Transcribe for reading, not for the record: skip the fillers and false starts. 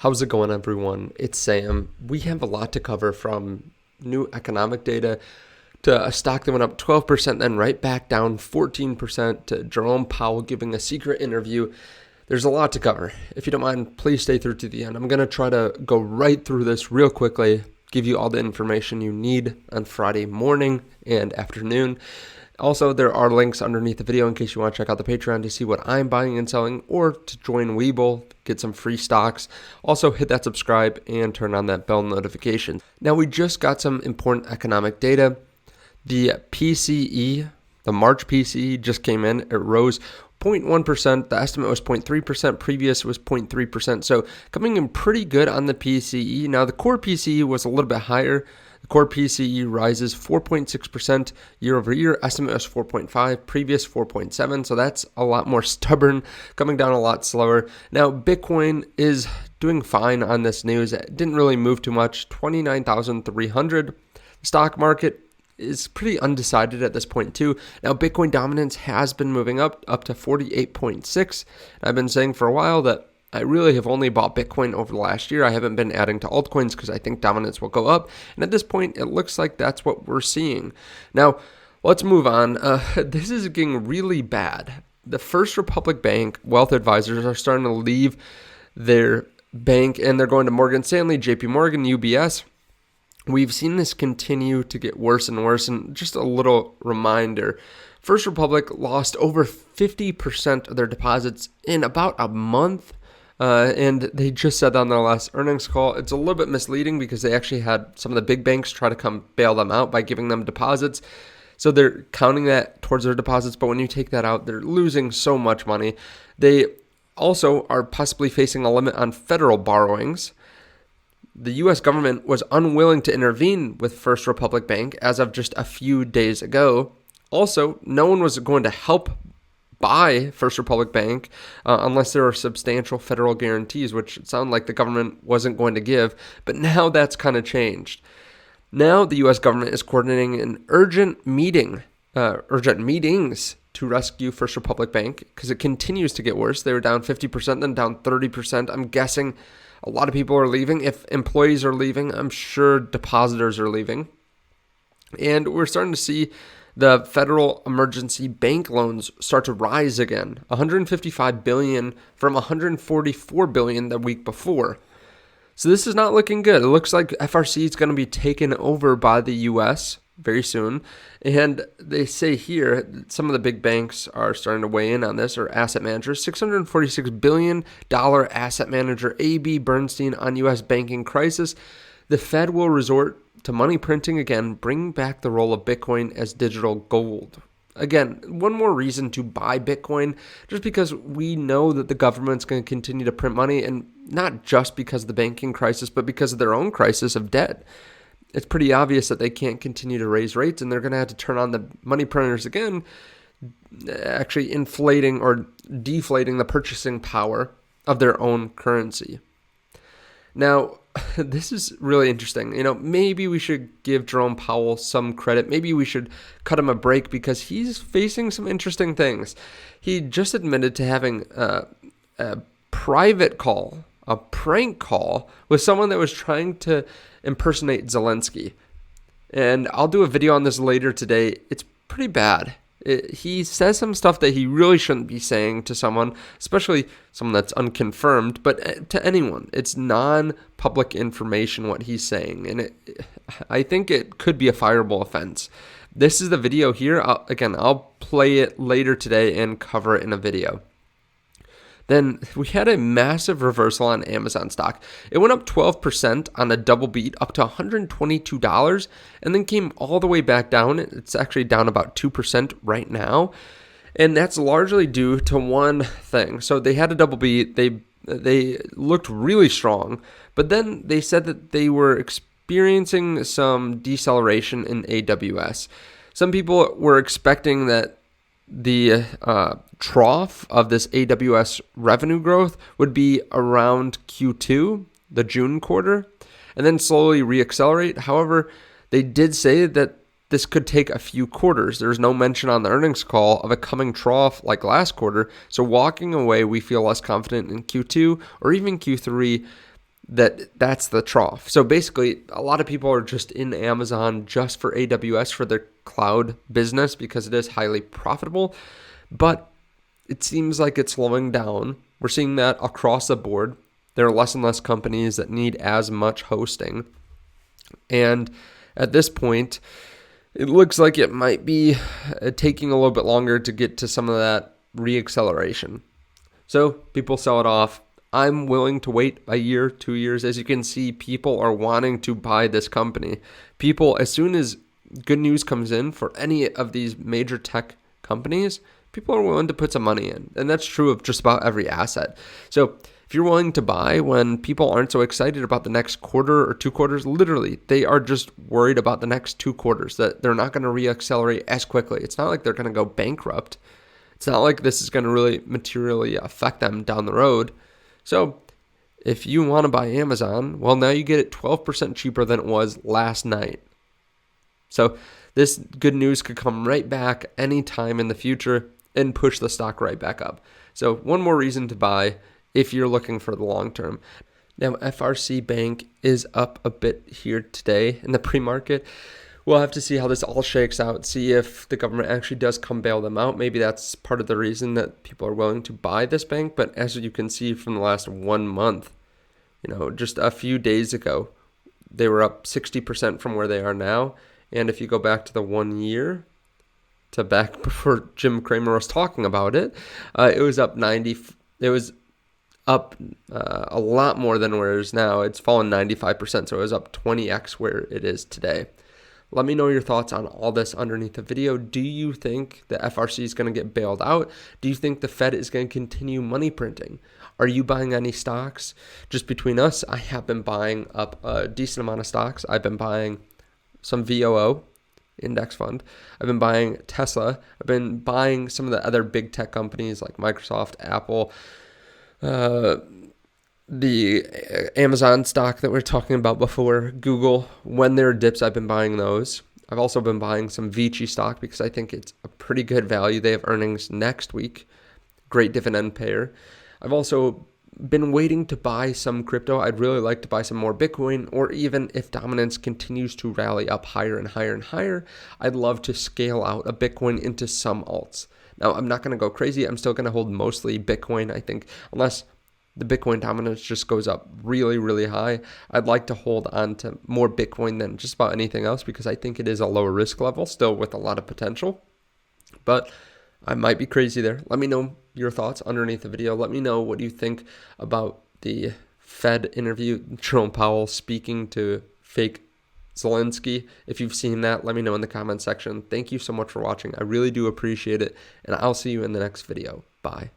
How's it going, everyone? It's Sam. We have a lot to cover, from new economic data to a stock that went up 12%, then right back down 14%, to Jerome Powell giving a secret interview. There's a lot to cover. If you don't mind, please stay through to the end. I'm going to try to go right through this real quickly, give you all the information you need on Friday morning and afternoon. Also, there are links underneath the video in case you want to check out the Patreon to see what I'm buying and selling, or to join Webull, get some free stocks. Also, hit that subscribe and turn on that bell notification. Now, we just got some important economic data. The PCE, the March PCE just came in. It rose 0.1%. The estimate was 0.3%. Previous was 0.3%. So coming in pretty good on the PCE. Now, the core PCE was a little bit higher. The core PCE rises 4.6% year over year. Estimate was 4.5, previous 4.7. So that's a lot more stubborn, coming down a lot slower. Now, Bitcoin is doing fine on this news. It didn't really move too much, 29,300. The stock market is pretty undecided at this point too. Now, Bitcoin dominance has been moving up to 48.6. I've been saying for a while that I really have only bought Bitcoin over the last year. I haven't been adding to altcoins because I think dominance will go up. And at this point, it looks like that's what we're seeing. Now, let's move on. This is getting really bad. The First Republic Bank wealth advisors are starting to leave their bank, and they're going to Morgan Stanley, JP Morgan, UBS. We've seen this continue to get worse and worse. And just a little reminder, First Republic lost over 50% of their deposits in about a month. And they just said that on their last earnings call. It's a little bit misleading because they actually had some of the big banks try to come bail them out by giving them deposits. So they're counting that towards their deposits. But when you take that out, they're losing so much money. They also are possibly facing a limit on federal borrowings. The U.S. government was unwilling to intervene with First Republic Bank as of just a few days ago. Also, no one was going to help buy First Republic Bank unless there were substantial federal guarantees, which it sounded like the government wasn't going to give. But now that's kind of changed. Now the U.S. government is coordinating an urgent meetings to rescue First Republic Bank because it continues to get worse. They were down 50%, then down 30%. I'm guessing a lot of people are leaving. If employees are leaving, I'm sure depositors are leaving. And we're starting to see the federal emergency bank loans start to rise again, $155 billion from $144 billion the week before. So this is not looking good. It looks like FRC is going to be taken over by the U.S. very soon. And they say here some of the big banks are starting to weigh in on this, or asset managers. $646 billion asset manager AB Bernstein on U.S. banking crisis. The Fed will resort to money printing again, bring back the role of Bitcoin as digital gold. Again, one more reason to buy Bitcoin, just because we know that the government's going to continue to print money, and not just because of the banking crisis, but because of their own crisis of debt. It's pretty obvious that they can't continue to raise rates, and they're going to have to turn on the money printers again, actually inflating or deflating the purchasing power of their own currency. Now, this is really interesting. Maybe we should give Jerome Powell some credit. Maybe we should cut him a break because he's facing some interesting things. He just admitted to having a private call, a prank call with someone that was trying to impersonate Zelensky. And I'll do a video on this later today. It's pretty bad. He says some stuff that he really shouldn't be saying to someone, especially someone that's unconfirmed, but to anyone. It's non-public information what he's saying, and I think it could be a fireable offense. This is the video here. I'll play it later today and cover it in a video. Then we had a massive reversal on Amazon stock. It went up 12% on a double beat up to $122 and then came all the way back down. It's actually down about 2% right now. And that's largely due to one thing. So they had a double beat. They looked really strong, but then they said that they were experiencing some deceleration in AWS. Some people were expecting that the trough of this AWS revenue growth would be around Q2, the June quarter, and then slowly reaccelerate. However, they did say that this could take a few quarters. There's no mention on the earnings call of a coming trough like last quarter. So walking away, we feel less confident in Q2 or even Q3 that's the trough. So basically, a lot of people are just in Amazon just for AWS for their cloud business because it is highly profitable, but it seems like it's slowing down. We're seeing that across the board. There are less and less companies that need as much hosting. And at this point, it looks like it might be taking a little bit longer to get to some of that reacceleration. So people sell it off. I'm willing to wait a year, 2 years. As you can see, people are wanting to buy this company. People, as soon as good news comes in for any of these major tech companies, people are willing to put some money in. And that's true of just about every asset. So if you're willing to buy when people aren't so excited about the next quarter or 2 quarters, literally, they are just worried about the next 2 quarters, that they're not going to reaccelerate as quickly. It's not like they're going to go bankrupt. It's not like this is going to really materially affect them down the road. So if you want to buy Amazon, well, now you get it 12% cheaper than it was last night. So this good news could come right back anytime in the future and push the stock right back up. So one more reason to buy if you're looking for the long term. Now, FRC Bank is up a bit here today in the pre-market. We'll have to see how this all shakes out, see if the government actually does come bail them out. Maybe that's part of the reason that people are willing to buy this bank. But as you can see from the last 1 month, just a few days ago, they were up 60% from where they are now. And if you go back to the 1 year, to back before Jim Cramer was talking about it, it was up 90. It was up a lot more than where it is now. It's fallen 95%, so it was up 20x where it is today. Let me know your thoughts on all this underneath the video. Do you think the FRC is going to get bailed out? Do you think the Fed is going to continue money printing? Are you buying any stocks? Just between us, I have been buying up a decent amount of stocks. I've been buying some VOO index fund. I've been buying Tesla. I've been buying some of the other big tech companies like Microsoft, Apple, the Amazon stock that we were talking about before, Google. When there are dips, I've been buying those. I've also been buying some Vici stock because I think it's a pretty good value. They have earnings next week. Great dividend payer. I've also been waiting to buy some crypto. I'd really like to buy some more Bitcoin, or even if dominance continues to rally up higher and higher and higher, I'd love to scale out a Bitcoin into some alts. Now, I'm not going to go crazy. I'm still going to hold mostly Bitcoin, I think, unless the Bitcoin dominance just goes up really, really high. I'd like to hold on to more Bitcoin than just about anything else because I think it is a lower risk level, still with a lot of potential. But I might be crazy there. Let me know your thoughts underneath the video. Let me know what you think about the Fed interview, Jerome Powell speaking to fake Zelensky. If you've seen that, let me know in the comment section. Thank you so much for watching. I really do appreciate it, and I'll see you in the next video. Bye.